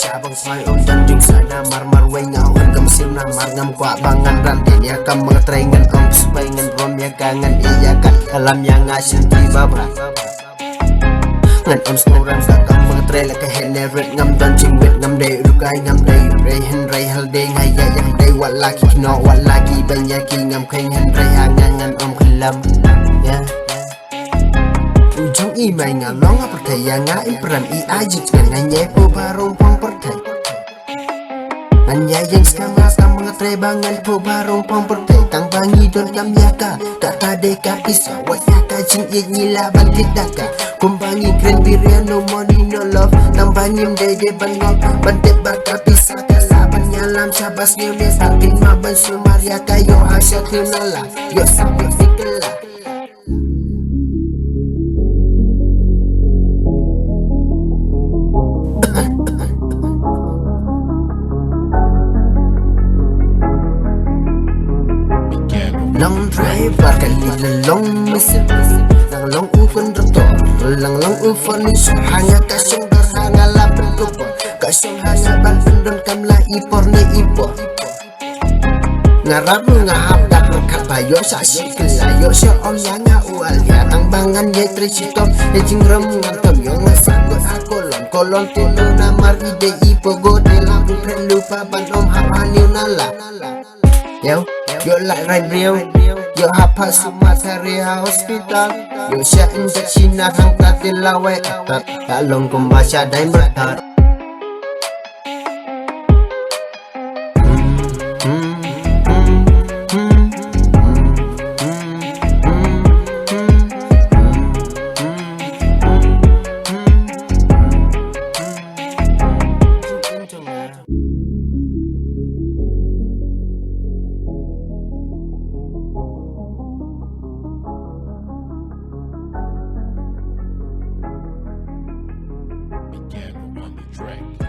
Sabang fly on dan sana mar wengau Engkam siuna mar kwa bangan rantin ya kam mga trengan om Supaingan rom ya kangen iya kan alam yang asin tiba-tiba ngan om snoran sa kam mga trela ka heneret ngam dan wit ngam day rukai ngam day ray henry halde ngaya yang day wala ki no wala ki banyaki ngam keng henry hangan om kelam ya ujung imai ngalong percaya ngai peran I ajik nganye po barong pong percaya nganya yang skama kam mga trebangan po barong pong percaya tang bangi don kam yaka tak tadeka pisau wayaka jing nyila bangkit daka kumbangi kren birian no money no love tambangim dede bangok bandet baka pisah kalaban nyalam sabas nyones angkin maban sumaria kayo asya tunala yo sampai fikela long driver kali long mesin lang long ufan doktor lang long ufan isu hanya kasong hanya lapan kupon kasong hanya ban pendon kamla ipor ni ipor ngarap ngahap dak rekat bayo sasi kelayo se om yang ual ya tang bangan ye trisitop ye jingrem ngantem yo ngasakot akolon kolon tinu namar ide ipo gode lampu lupa ban om hapaniu nala yo like right real yo hapa sumatera hospital yo sya injek Cina hangkat dilawai atat kalong kumbaca dan bertat Piano on the track.